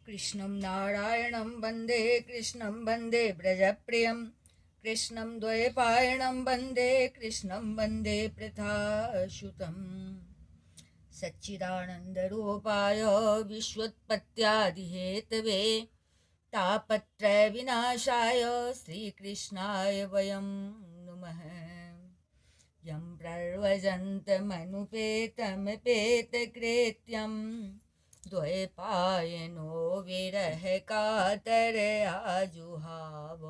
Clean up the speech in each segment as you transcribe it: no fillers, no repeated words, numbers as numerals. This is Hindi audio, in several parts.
कृष्णं नारायणं वन्दे कृष्णं वन्दे व्रजप्रियं कृष्णं द्वैपायनं वन्दे कृष्णं वन्दे पृथासुतम् सच्चिदानन्दरूपाय विश्वोत्पत्त्यादिहेतवे तापत्रयविनाशाय श्रीकृष्णाय वयं नुमः। यं प्रव्रजन्तमनुपेतमपेतकृत्यं द्वैपायनो विरहकातरयाजुहाव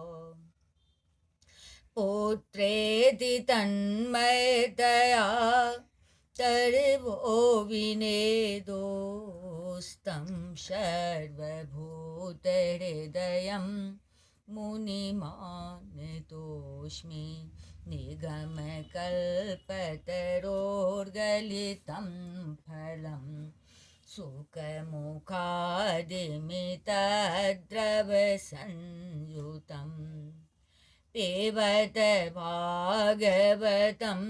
पुत्रेति तन्मयतया तर्वो विनेदोस्तं सर्वभूतहृदयं मुनिमानतोऽस्मि निगमकल्पतरोर्गलितं फलं सुखमुखादिमितद्रवसंयुतम् पिबत भागवतं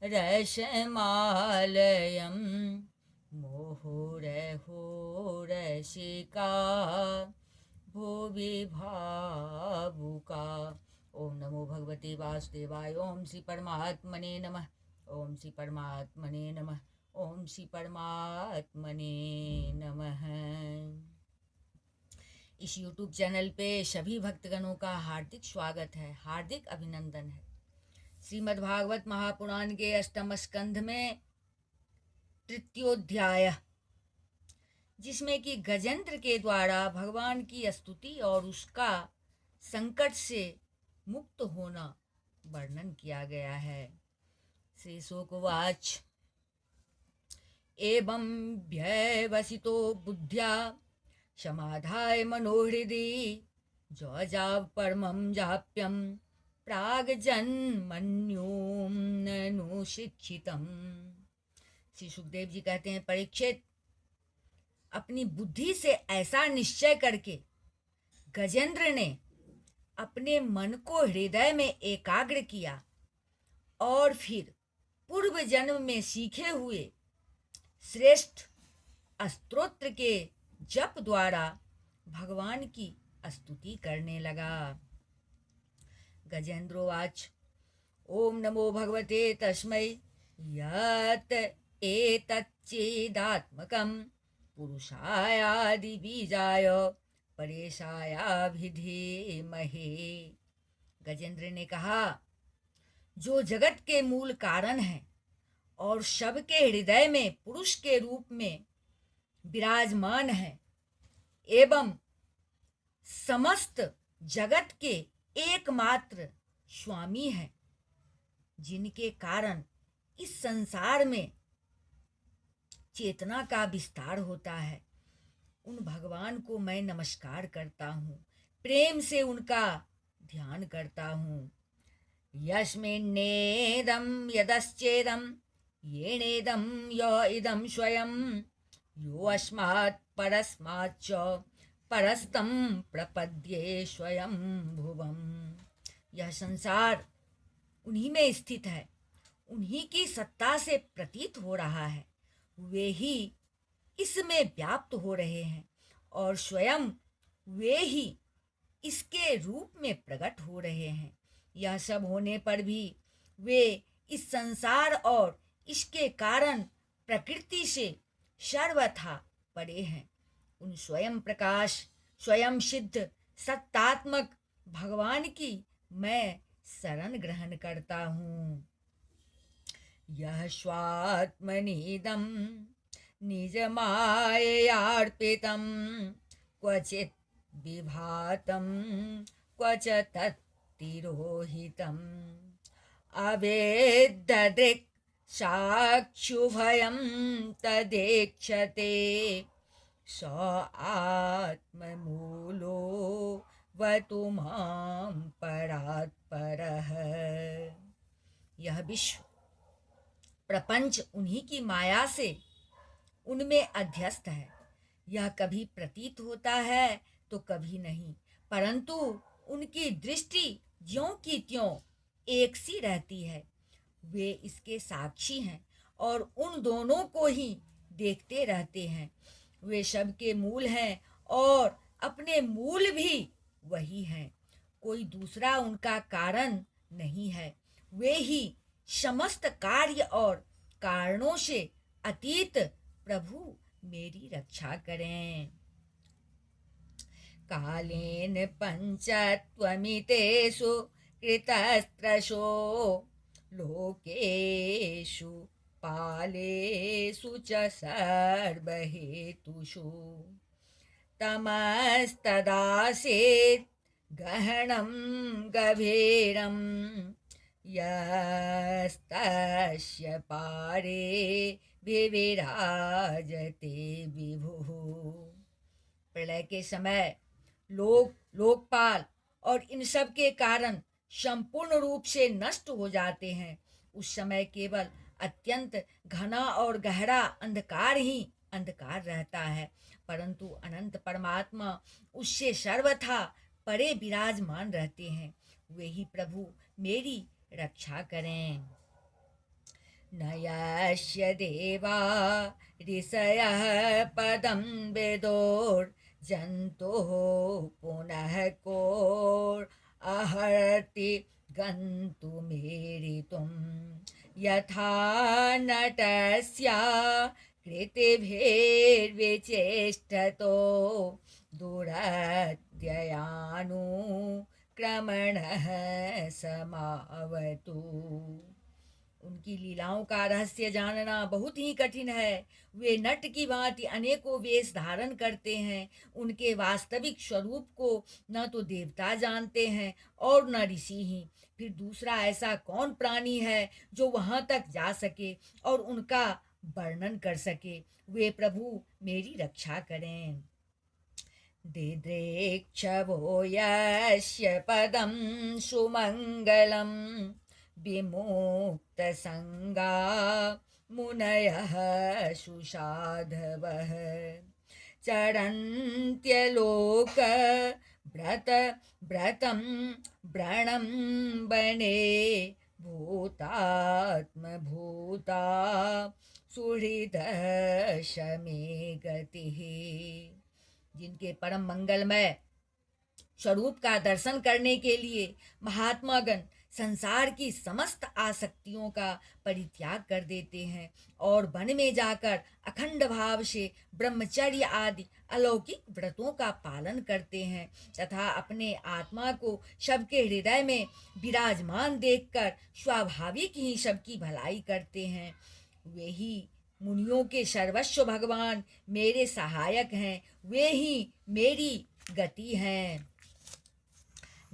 रसमालयं मुहुरहुरसिका भुवि भावुका। ओम नमो भगवते वासुदेवाय। ओम श्री परमात्मने नमः। ओम श्री परमात्मने नमः। ओम श्री परमात्मने नमः। इस YouTube चैनल पे सभी भक्तगणों का हार्दिक स्वागत है, हार्दिक अभिनंदन है। श्रीमद् भागवत महापुराण के अष्टम स्कंध में तृतीयोध्याय, जिसमें कि गजेंद्र के द्वारा भगवान की स्तुति और उसका संकट से मुक्त होना वर्णन किया गया है। श्री शुकवाच एवं व्यवसितो बुद्ध्या समाधाय मनोहृदि जौजाव परमं जाप्यं प्रागजन्मन्योनुशिक्षितम्। श्री सुखदेव जी कहते हैं, परीक्षित, अपनी बुद्धि से ऐसा निश्चय करके गजेंद्र ने अपने मन को हृदय में एकाग्र किया और फिर पूर्व जन्म में सीखे हुए श्रेष्ठ स्तोत्र के जप द्वारा भगवान की स्तुति करने लगा। गजेंद्रोवाच ओम नमो भगवते तस्मै यत् एतच्चेदात्मकं पुरुषायादिबीजाय परेशायाभिधीमहे। गजेंद्र ने कहा, जो जगत के मूल कारण है और सबके हृदय में पुरुष के रूप में विराजमान है एवं समस्त जगत के एकमात्र स्वामी है, जिनके कारण इस संसार में चेतना का विस्तार होता है, उन भगवान को मैं नमस्कार करता हूँ, प्रेम से उनका ध्यान करता हूँ। यस्मिन्नेदं यदश्चेदं येनेदं य इदं स्वयं यो अस्मात् परस्माच्च परस्तं प्रपद्ये स्वयं भुवम्। यह संसार उन्हीं में स्थित है, उन्हीं की सत्ता से प्रतीत हो रहा है, वे ही इसमें व्याप्त हो रहे हैं और स्वयं वे ही इसके रूप में प्रकट हो रहे हैं। यह सब होने पर भी वे इस संसार और इसके कारण प्रकृति से सर्वथा परे हैं। उन स्वयं प्रकाश, स्वयं सिद्ध सत्तात्मक भगवान की मैं शरण ग्रहण करता हूँ। यह स्वात्मनीदं निजमाययार्पितं क्वचित् विभातं क्वच तत्तिरोहितम् अवेद्ददृक् साक्षुभयं तदेक्षते स आत्ममूलो वतु मां परात्परः। यह विश्व प्रपंच उन्हीं की माया से उनमें अध्यस्त है। यह कभी प्रतीत होता है तो कभी नहीं, परंतु उनकी दृष्टि ज्यों की त्यों एक सी रहती है। वे इसके साक्षी हैं और उन दोनों को ही देखते रहते हैं। वे सबके मूल हैं और अपने मूल भी वही हैं। कोई दूसरा उनका कारण नहीं है। वे ही समस्त कार्य और कारणों से अतीत प्रभु मेरी रक्षा करें। कालेन पंचत्वमितेषु कृतस्त्रशो लोकेषु पालेषु च सर्वहेतुषु तमस्तदासीत् गहनं गभीरं यस्तस्य पारे विविराजते विभुः। प्रलय के समय लोकपाल और इन सब के कारण संपूर्ण रूप से नष्ट हो जाते हैं। उस समय केवल अत्यंत घना और गहरा अंधकार ही अंधकार रहता है, परंतु अनंत परमात्मा उससे सर्वथा परे विराजमान रहते हैं। वे ही प्रभु मेरी रक्षा करें। न यस्य देवा ऋषयः पदं विदुर्जन्तुः पुनः कोऽर्हति गन्तुमीरितुं यथा नटस्य कृतिभिर्विचेष्टतो दुरत्ययानुक्रमणः समावतु। उनकी लीलाओं का रहस्य जानना बहुत ही कठिन है। वे नट की भांति अनेकों वेश धारण करते हैं। उनके वास्तविक स्वरूप को न तो देवता जानते हैं और न ऋषि ही। फिर दूसरा ऐसा कौन प्राणी है जो वहां तक जा सके और उनका वर्णन कर सके। वे प्रभु मेरी रक्षा करें। दिदृक्षवो यस्य पदं सुमंगलम् विमुक्तसंगा मुनयः सुसाधवः चरन्त्यलोक व्रतं व्रणं बने भूतात्मभूता सुहृदः शमे गतिः। जिनके परम मंगलमय स्वरूप का दर्शन करने के लिए महात्मागण संसार की समस्त आसक्तियों का परित्याग कर देते हैं और वन में जाकर अखंड भाव से ब्रह्मचर्य आदि अलौकिक व्रतों का पालन करते हैं तथा अपने आत्मा को सबके हृदय में विराजमान देखकर स्वाभाविक ही सबकी भलाई करते हैं। वे ही मुनियों के सर्वस्व भगवान मेरे सहायक हैं। वे ही मेरी गति हैं।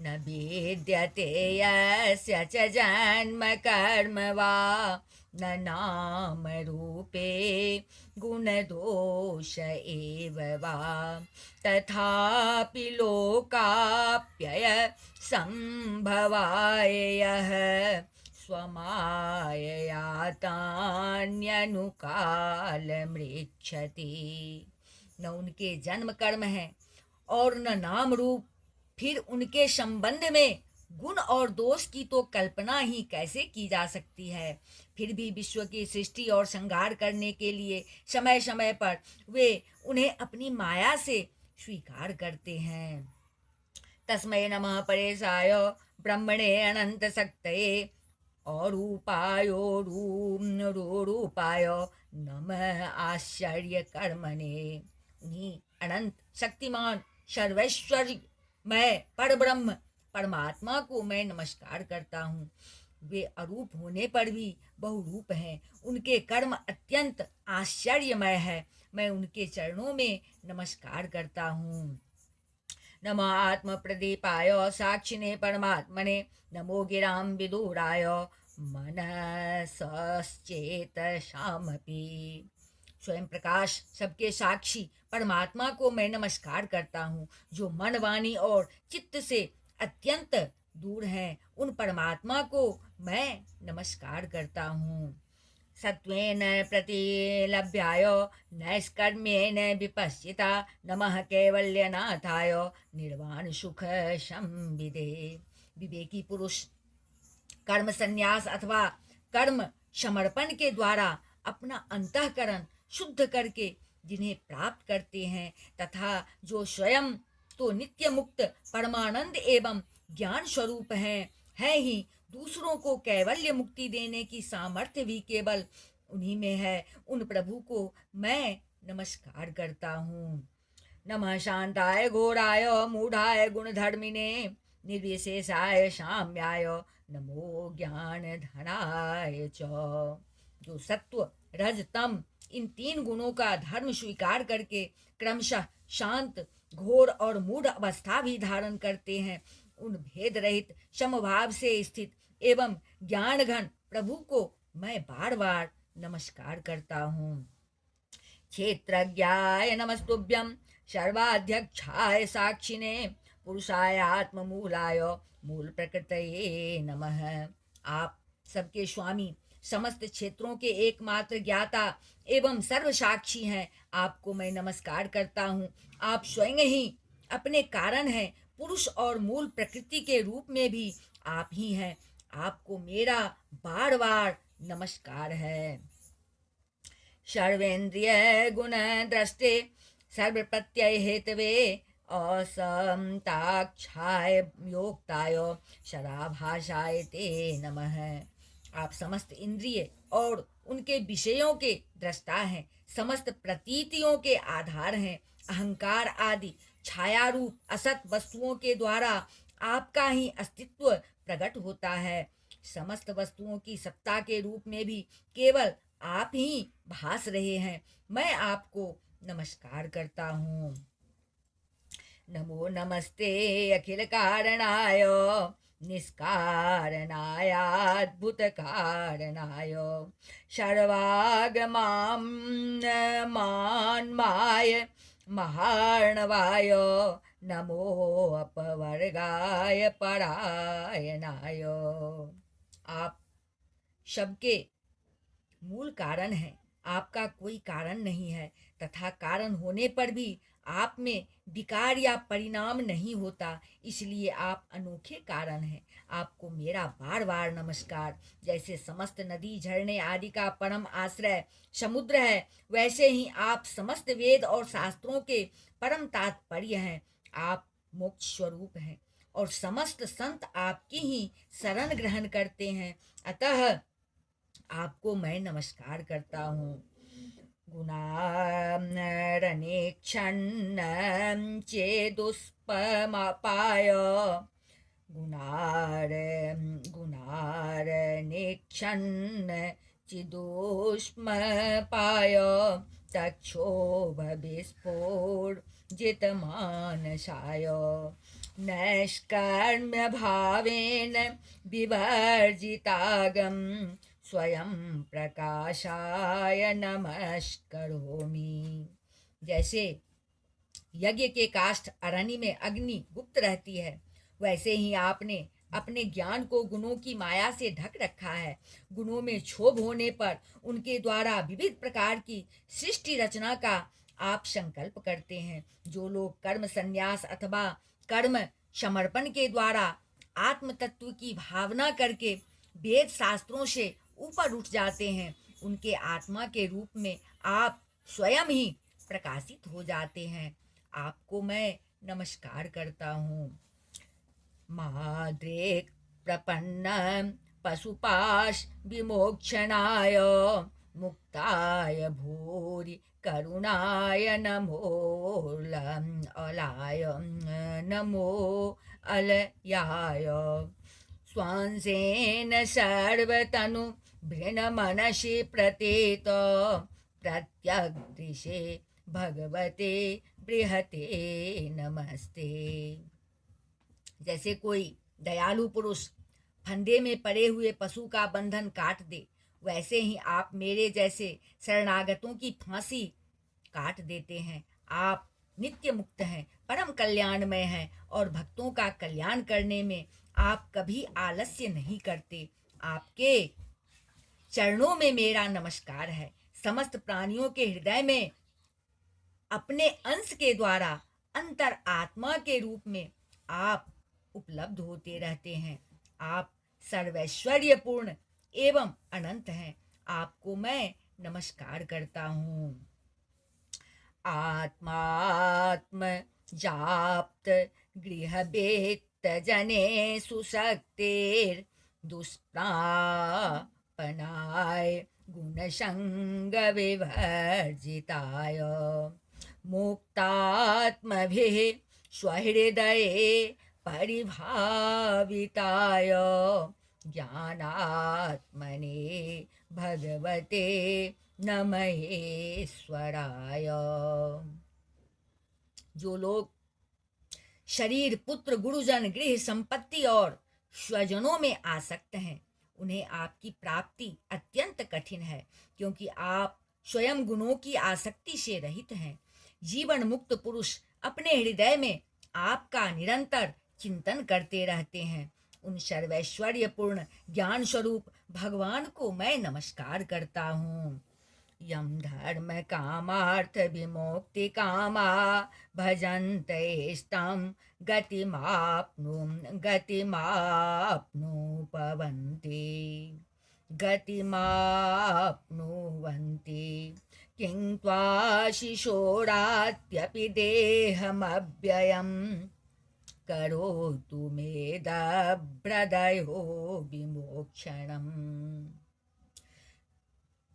न विद्यते यस्य च जन्म कर्म वा न नाम रूपे गुणदोष एव वा तथापि लोकाप्यय संभवाय यः स्वमायया तान्यनुकालमृच्छति। न उनके जन्म कर्म है और न नाम रूप, फिर उनके संबंध में गुण और दोष की तो कल्पना ही कैसे की जा सकती है। फिर भी विश्व की सृष्टि और संहार करने के लिए समय समय पर वे उन्हें अपनी माया से स्वीकार करते हैं। तस्मै नमः परेशाय ब्रह्मणे अनंत शक्तये रूपाय नमः आश्चर्य कर्मणे। उन्हीं अनंत शक्तिमान सर्वेश्वरी मैं परब्रह्म परमात्मा को मैं नमस्कार करता हूँ। वे अरूप होने पर भी बहुरूप हैं। उनके कर्म अत्यंत आश्चर्यमय है। मैं उनके चरणों में नमस्कार करता हूँ। नमो आत्म प्रदीपाय साक्षिणे परमात्मने नमो गिरां विदुराय मनसश्चेतसामपि। स्वयं प्रकाश सबके साक्षी परमात्मा को मैं नमस्कार करता हूँ जो मन वाणी और चित्त से अत्यंत दूर हैं। उन परमात्मा को मैं नमस्कार करता हूँ। सत्वेन प्रतिलभ्याय नैष्कर्म्येन विपश्चिता नमः कैवल्यनाथाय निर्वाण सुख संविदे। विवेकी पुरुष कर्म संन्यास अथवा कर्म समर्पण के द्वारा अपना अंतःकरण शुद्ध करके जिन्हें प्राप्त करते हैं तथा जो स्वयं तो नित्य मुक्त परमानंद एवं ज्ञान स्वरूप है ही, दूसरों को कैवल्य मुक्ति देने की सामर्थ्य भी केवल उन्हीं में है। उन प्रभु को मैं नमस्कार करता हूँ। नमः शांताय घोराय मूढ़ाय गुणधर्मिने निर्विशेषाय शाम्याय नमो ज्ञान धनाय च। जो सत्व रज तम इन तीन गुणों का धर्म स्वीकार करके क्रमशः शांत घोर और मूढ़ अवस्था भी धारण करते हैं, उन भेद रहित समभाव से स्थित एवं ज्ञान घन प्रभु को मैं बार बार नमस्कार करता हूँ। क्षेत्रज्ञाय नमस्तुभ्यं सर्वाध्यक्षाय साक्षिणे पुरुषाय आत्ममूलाय मूल प्रकृतये नमः। आप सबके स्वामी, समस्त क्षेत्रों के एकमात्र ज्ञाता एवं सर्वसाक्षी हैं, आपको मैं नमस्कार करता हूँ। आप स्वयं ही अपने कारण हैं, पुरुष और मूल प्रकृति के रूप में भी आप ही हैं। आपको मेरा बार बार नमस्कार है। सर्वेन्द्रिय गुण दृष्टे सर्व प्रत्यय हेतवे असमताक्षाय योक्ताय शराभाषाय ते नमः। आप समस्त इंद्रिय और उनके विषयों के दृष्टा हैं, समस्त प्रतीतियों के आधार हैं। अहंकार आदि छायारूप असत वस्तुओं के द्वारा आपका ही अस्तित्व प्रकट होता है। समस्त वस्तुओं की सत्ता के रूप में भी केवल आप ही भास रहे हैं। मैं आपको नमस्कार करता हूँ। नमो नमस्ते अखिल कारणाय निष्कारणाय अद्भुत कारणाय सर्वागमां मान्माय महार्णवाय नमो अपवर्गाय परायणाय। आप सबके मूल कारण है, आपका कोई कारण नहीं है तथा कारण होने पर भी आप में विकार या परिणाम नहीं होता, इसलिए आप अनोखे कारण हैं। आपको मेरा बार बार नमस्कार। जैसे समस्त नदी झरने आदि का परम आश्रय समुद्र है, वैसे ही आप समस्त वेद और शास्त्रों के परम तात्पर्य हैं। आप मोक्ष स्वरूप हैं और समस्त संत आपकी ही शरण ग्रहण करते हैं, अतः आपको मैं नमस्कार करता हूँ। गुणारनेक्षण चेदुष्पमापाय गुणारनेक्षण चिदुष्मपाय तक्षोभ विस्फोर्जितमानसाय नैष्कर्म्य भावेन विवर्जितागम स्वयं प्रकाशाय नमस्करोमि। जैसे यज्ञ के काष्ठ अरण्य में अग्नि गुप्त रहती है, वैसे ही आपने अपने ज्ञान को गुणों की माया से ढक रखा है। गुणों में क्षोभ होने पर उनके द्वारा विविध प्रकार की सृष्टि रचना का आप संकल्प करते हैं। जो लोग कर्म संन्यास अथवा कर्म समर्पण के द्वारा आत्म तत्व की भावना करके वेद शास्त्रों से ऊपर उठ जाते हैं, उनके आत्मा के रूप में आप स्वयं ही प्रकाशित हो जाते हैं। आपको मैं नमस्कार करता हूँ। माद्रेक प्रपन्न पशुपाश विमोक्षणाय मुक्ताय भूरि करुणाय नमो अलाय नमो अलयाय स्वांसेन सर्वतनु भृणमनसि प्रतीत प्रत्यग्दृशे भगवते बृहते नमस्ते। जैसे कोई दयालु पुरुष फंदे में पड़े हुए पशु का बंधन काट दे, वैसे ही आप मेरे जैसे शरणागतों की फांसी काट देते हैं। आप नित्य मुक्त हैं, परम कल्याणमय हैं और भक्तों का कल्याण करने में आप कभी आलस्य नहीं करते। आपके चरणों में मेरा नमस्कार है। समस्त प्राणियों के हृदय में अपने अंश के द्वारा अंतर आत्मा के रूप में आप उपलब्ध होते रहते हैं। आप सर्वैश्वर्यपूर्ण एवं अनंत हैं। आपको मैं नमस्कार करता हूँ। आत्मात्म जाप्त गृहवेत्त जने सुशक्तेर दुष्प्रापनाय गुणसंग विवर्जिताय मुक्तात्मभिः स्वहृदये परिभाविताय ज्ञानात्मने भगवते नमहेश्वराय। जो लोग शरीर, पुत्र, गुरुजन, गृह, संपत्ति और स्वजनों में आसक्त हैं, उन्हें आपकी प्राप्ति अत्यंत कठिन है, क्योंकि आप स्वयं गुणों की आसक्ति से रहित हैं। जीवन मुक्त पुरुष अपने हृदय में आपका निरंतर चिंतन करते रहते हैं। उन सर्वैश्वर्यपूर्ण ज्ञान स्वरूप भगवान को मैं नमस्कार करता हूँ। यम धर्म कामार्थ विमोक्ति कामा भजन्तेस्तं गतिमाप्नुवन्ति किं त्वा शिशोरात्यपि देहमव्ययम् करोतु मेदभ्रदयो विमोक्षणम्।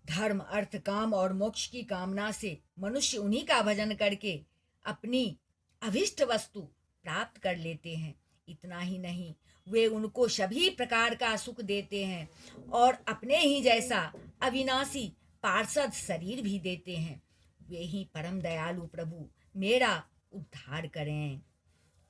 धर्म, अर्थ, काम और मोक्ष की कामना से मनुष्य उन्हीं का भजन करके अपनी अभिष्ट वस्तु प्राप्त कर लेते हैं। इतना ही नहीं, वे उनको सभी प्रकार का सुख देते हैं और अपने ही जैसा अविनाशी पार्षद शरीर भी देते हैं। वे ही परम दयालु प्रभु मेरा उद्धार करें।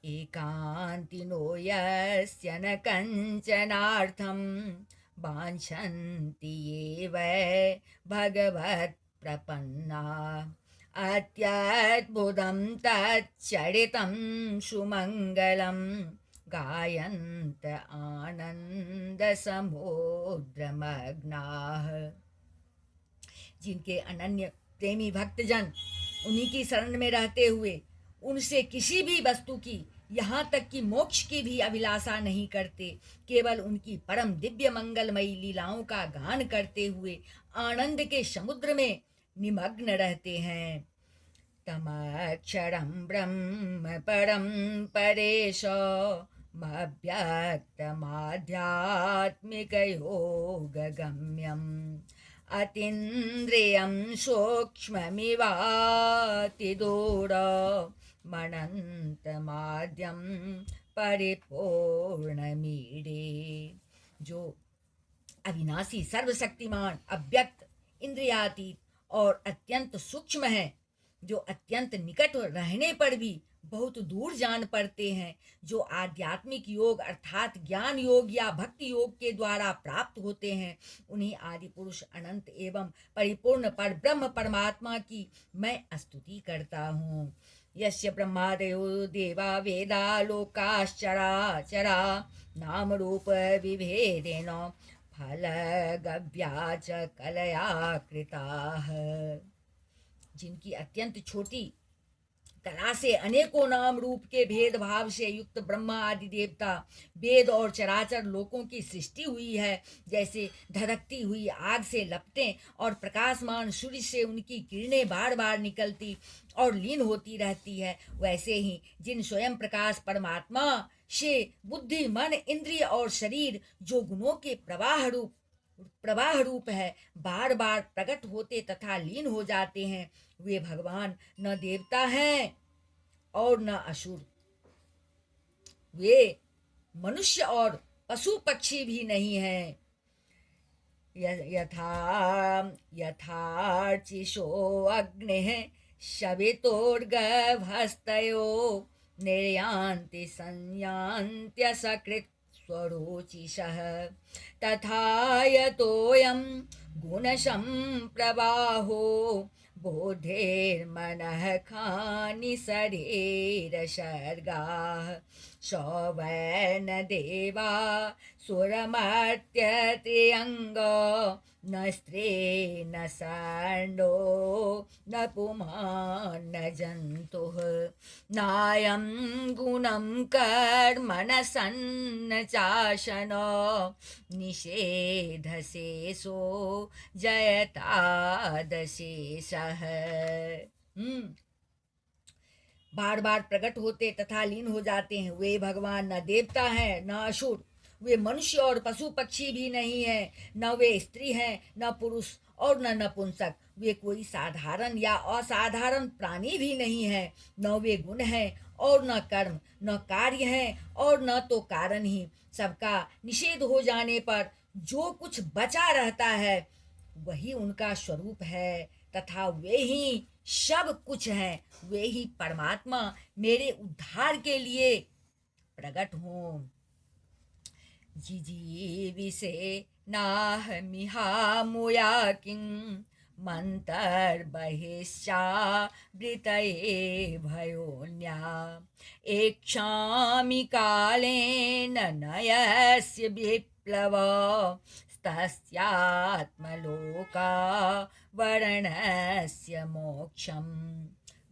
एकांतिनो यस्य न कंचनार्थं वाञ्छन्ति ये वै भगवत् प्रपन्ना अत्यद्भुतं तच्चरितं सुमङ्गलं गायन्त आनन्दसमुद्रमग्नाः। जिनके अनन्य प्रेमी भक्तजन उन्हीं की शरण में रहते हुए उनसे किसी भी वस्तु की, यहाँ तक कि मोक्ष की भी अभिलाषा नहीं करते, केवल उनकी परम दिव्य मंगलमयी लीलाओं का गान करते हुए आनंद के समुद्र में निमग्न रहते हैं। तमक्षरं ब्रह्म परम परेशमाध्यात्मिकयोगगम्यम् अतीन्द्रियं सूक्ष्ममिवातिदूर मनन्तमाद्यं परिपूर्णमीडे। जो अविनाशी, सर्वशक्तिमान, अव्यक्त, इंद्रियातीत और अत्यंत सूक्ष्म है, जो अत्यंत निकट रहने पर भी बहुत दूर जान पड़ते हैं, जो आध्यात्मिक योग अर्थात ज्ञान योग या भक्ति योग के द्वारा प्राप्त होते हैं, उन्हीं आदि पुरुष अनंत एवं परिपूर्ण पर ब्रह्म परमात्मा की मैं स्तुति करता हूँ। यस्य ब्रह्मादयो देवा वेदा लोकाश्चराचरा नाम रूप विभेदेन फलगव्या च कलया कृताः। जिनकी अत्यंत छोटी कला से अनेकों नाम रूप के भेदभाव से युक्त ब्रह्मा आदि देवता, वेद और चराचर लोकों की सृष्टि हुई है। जैसे धधकती हुई आग से लपटें और प्रकाशमान सूर्य से उनकी किरणें बार बार निकलती और लीन होती रहती है, वैसे ही जिन स्वयं प्रकाश परमात्मा से बुद्धि, मन, इंद्रिय और शरीर जो गुणों के प्रवाह रूप है, बार बार प्रकट होते तथा लीन हो जाते हैं, वे भगवान न देवता हैं और न असुर। वे मनुष्य और पशु पक्षी भी नहीं हैं। यथार्चिषो अग्निः शवितोर्गभस्तयो निर्यान्ति संयान्त्यसकृत् स्वरोचिषः तथा यतोऽयं गुणसम्प्रवाहो बोधेर्मनः खानि शरीरसर्गाः सौवैन देवा सुरमर्त्यत्रियङ्ग न स्त्री न सर्णो न पुमान् न जन्तुः नायं गुणं कर्म न सन्न चाशन निषेधशेषो जयतादशेषः। बार बार प्रकट होते तथा लीन हो जाते हैं। वे भगवान न देवता हैं न असुर, वे मनुष्य और पशु पक्षी भी नहीं है, न वे स्त्री हैं न पुरुष और न नपुंसक। वे कोई साधारण या असाधारण प्राणी भी नहीं है, न वे गुण हैं और न कर्म, न कार्य हैं और न तो कारण ही। सबका निषेध हो जाने पर जो कुछ बचा रहता है वही उनका स्वरूप है तथा वे ही सब कुछ हैं। वे ही परमात्मा मेरे उद्धार के लिए प्रकट हों। जिजीविषे नाहमिहा मुया किं मन्तर्बहिश्चावृतये भयोन्या एक्षामि कालेन नयस्य विप्लव तस्यात्मलोका वर्णस्य मोक्षम।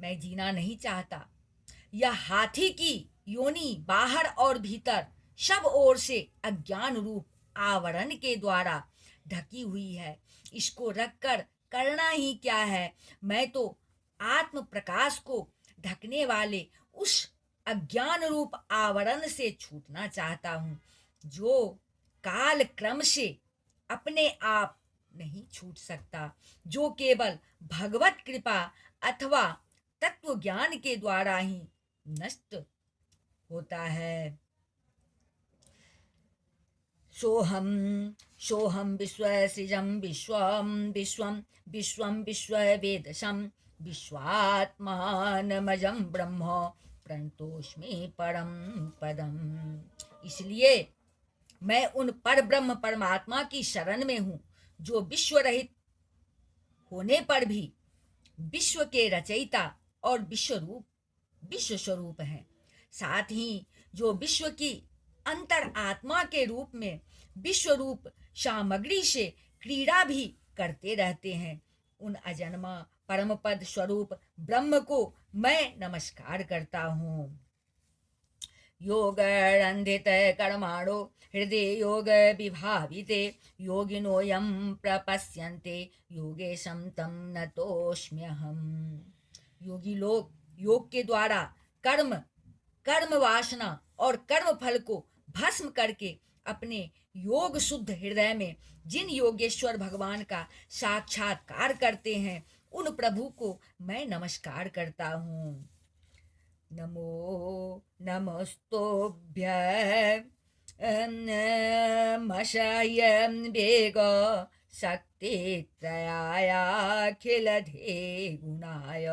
मैं जीना नहीं चाहता। यह हाथी की योनि बाहर और भीतर सब ओर से अज्ञान रूप आवरण के द्वारा ढकी हुई है। इसको रखकर करना ही क्या है। मैं तो आत्म प्रकाश को ढकने वाले उस अज्ञान रूप आवरण से छूटना चाहता हूँ जो काल क्रम से अपने आप नहीं छूट सकता, जो केवल भगवत कृपा अथवा तत्व ज्ञान के द्वारा ही नष्ट होता है। सोहम सोहम विश्वसृजं विश्वं विश्वं विश्वं विश्ववेदशं विश्वात्मानमजं ब्रह्म प्रणतोस्मि परम पदम। इसलिए मैं उन पर ब्रह्म परमात्मा की शरण में हूँ जो विश्व रहित होने पर भी विश्व के रचयिता और विश्व स्वरूप हैं। साथ ही जो विश्व की अंतर आत्मा के रूप में विश्व रूप सामग्री से क्रीड़ा भी करते रहते हैं, उन अजन्मा परम पद स्वरूप ब्रह्म को मैं नमस्कार करता हूँ। योगरन्धित कर्माणो हृदय योग विभाविते योगिनो यं प्रपश्यन्ते योगेशं तं नतोऽस्म्यहम्। योगी लोग योग के द्वारा कर्म वासना और कर्म फल को भस्म करके अपने योग शुद्ध हृदय में जिन योगेश्वर भगवान का साक्षात्कार करते हैं उन प्रभु को मैं नमस्कार करता हूँ। नमो नमस्तोभ्य मशयं वेग शक्तित्रयायाखिलधे गुणाय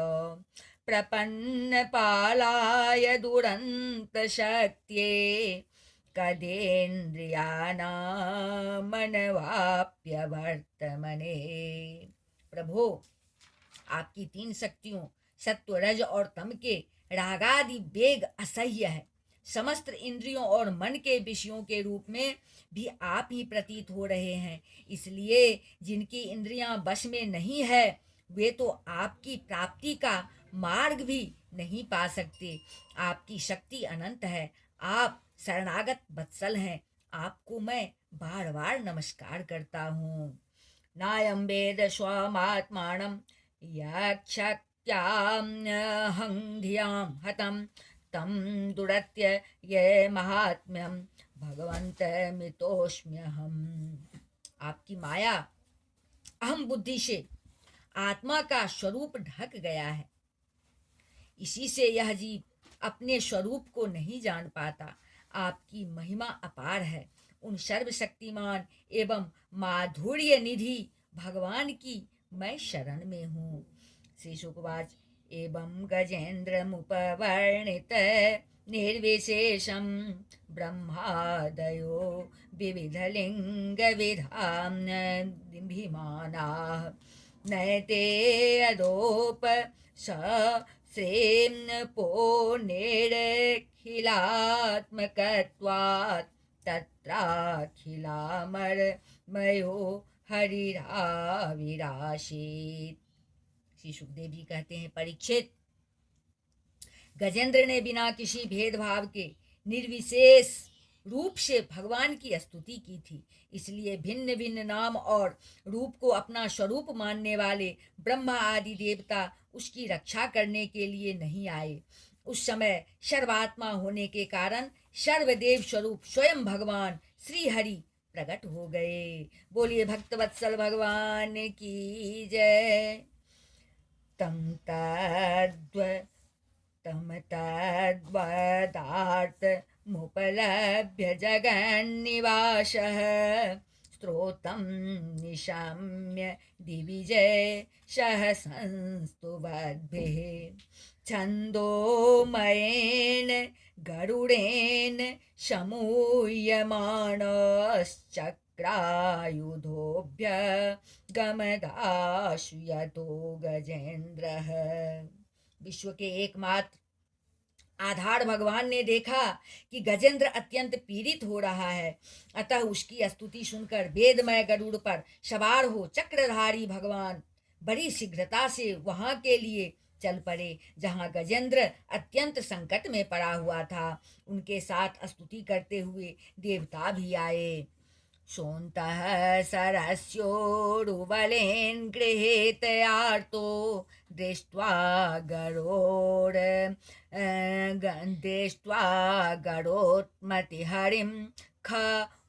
प्रपन्नपालाय दुरन्तशक्त्यै कदेन्द्रियाणामनवाप्यवर्तमने। प्रभो, आपकी तीन शक्तियों सत्व रज और तम के रागादि वेग असह्य है। समस्त इंद्रियों और मन के विषयों के रूप में भी आप ही प्रतीत हो रहे हैं। इसलिए जिनकी इंद्रियां वश में नहीं है वे तो आपकी प्राप्ति का मार्ग भी नहीं पा सकते। आपकी शक्ति अनंत है। आप शरणागत वत्सल हैं। आपको मैं बार बार नमस्कार करता हूँ। नायं वेद स्वमात्मानं यक्षत्याहं धियां हतं तं दुरत्य ये महात्म्यं भगवन्तमितोऽस्म्यहम्। आपकी माया अहम बुद्धि से आत्मा का स्वरूप ढक गया है। इसी से यह जीव अपने स्वरूप को नहीं जान पाता। आपकी महिमा अपार है। उन सर्वशक्तिमान एवं माधुर्य निधि भगवान की मैं शरण में हूँ। श्री शुकवाच एवं गजेन्द्रमुपवर्णित निर्विशेषं ब्रह्मादयो विविधलिङ्गविधां बिम्बिमानाः नयते अदोप स श्रेम्पो निरखिलात्मकत्वात् तत्राखिलामरमयो हरिराविराशीत्। श्री सुखदेव जी कहते हैं, परीक्षित, गजेंद्र ने बिना किसी भेदभाव के निर्विशेष रूप से भगवान की स्तुति की थी। इसलिए भिन्न भिन्न नाम और रूप को अपना स्वरूप मानने वाले ब्रह्मा आदि देवता उसकी रक्षा करने के लिए नहीं आए। उस समय सर्वात्मा होने के कारण सर्वदेव स्वरूप स्वयं भगवान श्री हरि प्रकट हो गए। बोलिए भक्तवत्सल भगवान की जय। तम तद्व तम तद्वदार्थ जगन्निवासः स्तोत्रं निशाम्य दिविजय सहसंस्तुवद्भिः छन्दोमयेन गरुडेन शमूयमानश्चक्रायुधोभ्य गमदाशु यतो गजेन्द्रः। विश्व के एकमात्र आधार भगवान ने देखा कि गजेंद्र अत्यंत पीड़ित हो रहा है, अतः उसकी स्तुति सुनकर वेदमय गरुड़ पर सवार हो चक्रधारी भगवान बड़ी शीघ्रता से वहां के लिए चल पड़े जहां गजेंद्र अत्यंत संकट में पड़ा हुआ था। उनके साथ स्तुति करते हुए देवता भी आए। सोऽन्तः सरस्योरुबलेन गृहीत आर्तो दृष्ट्वा गरोड दृष्ट्वा गरोत्मतिहरिं ख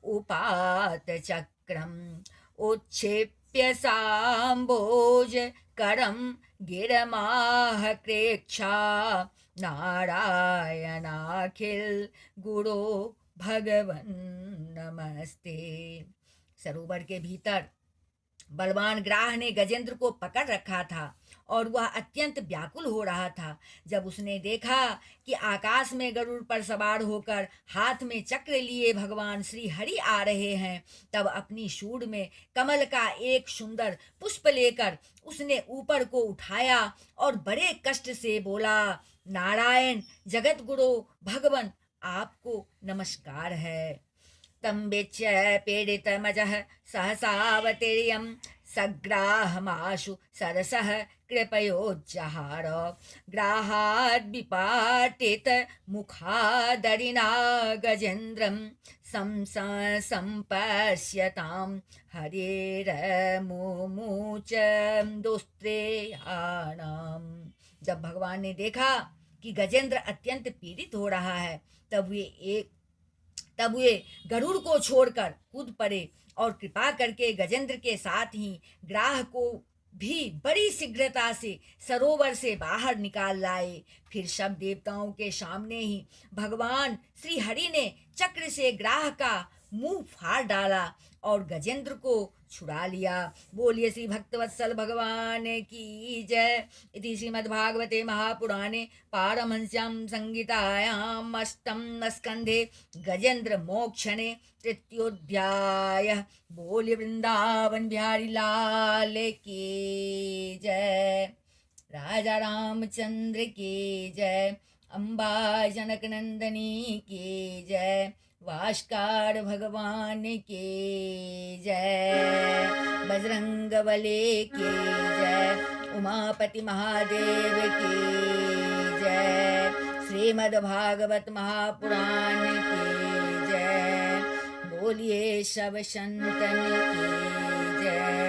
उपात चक्रम् उच्छिप्य साम्भोज करं गिरमाह कृक्षा नारायणाखिल गुरो भगवन् नमस्ते। सरोवर के भीतर बलवान ग्राह ने गजेंद्र को पकड़ रखा था और वह अत्यंत व्याकुल हो रहा था। जब उसने देखा कि आकाश में गरुड़ पर सवार होकर हाथ में चक्र लिए भगवान श्री हरि आ रहे हैं, तब अपनी सूंड में कमल का एक सुंदर पुष्प लेकर उसने ऊपर को उठाया और बड़े कष्ट से बोला, नारायण जगत गुरु भगवन आपको नमस्कार है। तं वीक्ष्य पीडितमजः सहसावतीर्यं सग्राहमाशु सरसः कृपयोज्जहार ग्राहाद्विपाटितमुखादरिणा गजेन्द्रं सम्पश्यतां हरेर्मुमुच दुस्त्रेयाणाम्। जब भगवान ने देखा कि गजेंद्र अत्यंत पीड़ित हो रहा है, तब वे गरुड़ को छोड़कर कूद पड़े और कृपा करके गजेंद्र के साथ ही ग्राह को भी बड़ी शीघ्रता से सरोवर से बाहर निकाल लाए। फिर सब देवताओं के सामने ही भगवान श्री हरि ने चक्र से ग्राह का मुंह फाड़ डाला और गजेंद्र को छुड़ा लिया। बोलिए श्री भक्तवत्सल भगवान की जय। इति श्रीमद्भागवते महापुराणे पारमहंस्यां संहितायाम् अष्टम स्कंधे गजेंद्र मोक्षणे तृतीयोऽध्यायः। बोलिए वृंदावन बिहारी लाल की जय। राजा रामचंद्र की जय। अम्बा जनक नंदनी की जय। वाष्कार भगवान की जय। बजरंग बली की जय। उमापति महादेव की जय। श्रीमद्भागवत महापुराण की जय। बोलिए सब संतन की जय।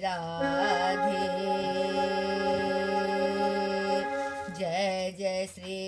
राधे। जय जय श्री